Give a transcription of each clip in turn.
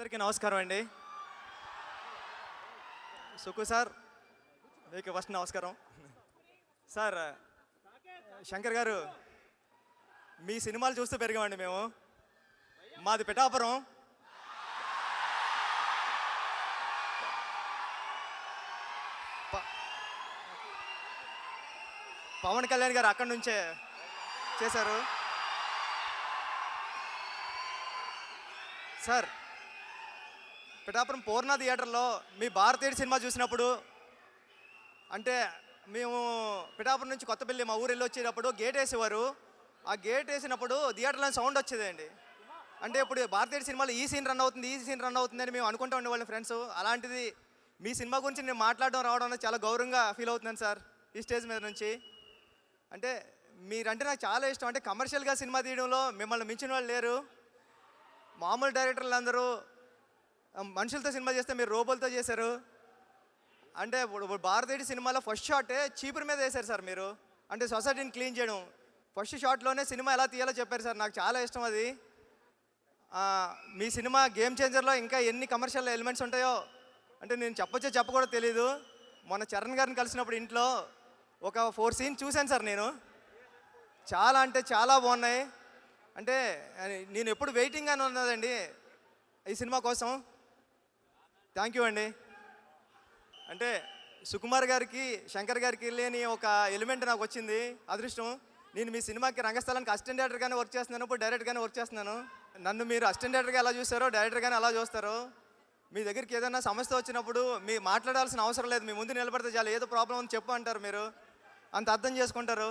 అందరికీ నమస్కారం అండి. సుకు సార్ మీకు ఫస్ట్ నమస్కారం. సార్ శంకర్ గారు, మీ సినిమాలు చూస్తూ పెరిగామండి మేము. మాది పిఠాపురం. పవన్ కళ్యాణ్ గారు అక్కడి నుంచే చేశారు. సార్ పిఠాపురం పూర్ణ థియేటర్లో మీ భారతీయుడు సినిమా చూసినప్పుడు, అంటే మేము పిఠాపురం నుంచి కొత్తపల్లి మా ఊరు వెళ్ళి వచ్చేటప్పుడు గేట్ వేసేవారు. ఆ గేట్ వేసినప్పుడు థియేటర్లో సౌండ్ వచ్చేదండి. అంటే ఇప్పుడు భారతీయుడు సినిమాలో ఈ సీన్ రన్ అవుతుంది, ఈ సీన్ రన్ అవుతుంది అని మేము అనుకుంటూ ఉండేవాళ్ళం ఫ్రెండ్స్. అలాంటిది మీ సినిమా గురించి నేను మాట్లాడడం రావడం అనేది చాలా గౌరవంగా ఫీల్ అవుతున్నాను సార్ ఈ స్టేజ్ మీద నుంచి. అంటే మీరంటే నాకు చాలా ఇష్టం. అంటే కమర్షియల్గా సినిమా తీయడంలో మిమ్మల్ని మించిన వాళ్ళు లేరు. మామూలు డైరెక్టర్లు అందరూ మనుషులతో సినిమా చేస్తే మీరు రోబోలతో చేశారు. అంటే ఇప్పుడు భారతీయుడి సినిమాలో ఫస్ట్ షాటే చీపురు మీద వేశారు సార్ మీరు. అంటే సొసైటీని క్లీన్ చేయడం ఫస్ట్ షాట్లోనే సినిమా ఎలా తీయాలో చెప్పారు సార్. నాకు చాలా ఇష్టం అది. మీ సినిమా గేమ్ చేంజర్లో ఇంకా ఎన్ని కమర్షియల్ ఎలిమెంట్స్ ఉంటాయో అంటే నేను చెప్పకూడదు తెలీదు. మొన్న చరణ్ గారిని కలిసినప్పుడు ఇంట్లో ఒక 4 సీన్స్ చూశాను సార్ నేను. చాలా అంటే చాలా బాగున్నాయి. అంటే నేను ఎప్పుడు వెయిటింగ్ అని ఉన్నదండి ఈ సినిమా కోసం. థ్యాంక్ యూ అండి. అంటే సుకుమార్ గారికి శంకర్ గారికి లేని ఒక ఎలిమెంట్ నాకు వచ్చింది, అదృష్టం. నేను మీ సినిమాకి రంగస్థలానికి అసిస్టెంట్ డైరెక్టర్గానే వర్క్ చేస్తున్నాను, ఇప్పుడు డైరెక్ట్గానే వర్క్ చేస్తున్నాను. నన్ను మీరు అసిస్టెంట్ డైరెక్టర్గా ఎలా చూస్తారో డైరెక్టర్గానే అలా చూస్తారు. మీ దగ్గరికి ఏదైనా సమస్య వచ్చినప్పుడు మీ మాట్లాడాల్సిన అవసరం లేదు, మీ ముందు నిలబడితే చాలు. ఏదో ప్రాబ్లం ఉంది చెప్పు అంటారు, మీరు అంత అర్థం చేసుకుంటారు.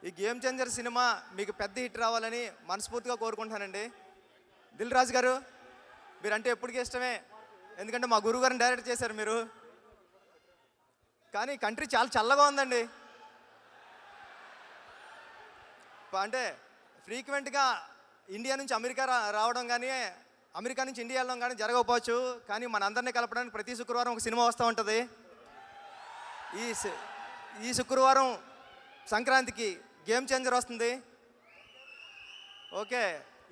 ఈ గేమ్ చేంజర్ సినిమా మీకు పెద్ద హిట్ రావాలని మనస్ఫూర్తిగా కోరుకుంటానండి. దిల్ రాజు గారు మీరంటే ఎప్పటికీ ఇష్టమే, ఎందుకంటే మా గురువు గారిని డైరెక్ట్ చేశారు మీరు. కానీ కంట్రీ చాలా చల్లగా ఉందండి. అంటే ఫ్రీక్వెంట్గా ఇండియా నుంచి అమెరికా రావడం కానీ అమెరికా నుంచి ఇండియా వెళ్ళడం కానీ జరగకపోవచ్చు, కానీ మనందరినీ కలపడానికి ప్రతి శుక్రవారం ఒక సినిమా వస్తూ ఉంటుంది. ఈ శుక్రవారం సంక్రాంతికి గేమ్ చేంజర్ వస్తుంది. ఓకే,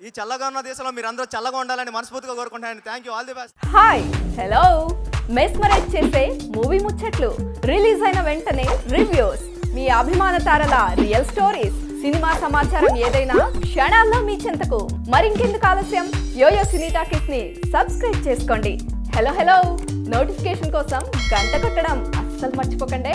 ఈ చల్లగా ఉన్న దేశంలో మీరు అందరూ చల్లగా ఉండాలని మనస్ఫూర్తిగా కోరుకుంటానండి. Thank you, all the best. Hi, hello. Mesmerise చేసే మూవీ ముచ్చట్లు, రిలీజ్ అయిన వెంటనే రివ్యూస్, మీ అభిమాన తారల రియల్ స్టోరీస్, సినిమా సమాచారం ఏదైనా క్షణాల్లో మీ చెంతకు. మరింకెందుకు ఆలస్యం, యోయో సినీ టాకీస్ ని సబ్స్క్రైబ్ చేసుకోండి. హలో నోటిఫికేషన్ కోసం గంట కొట్టడం అస్సలు మర్చిపోకండి.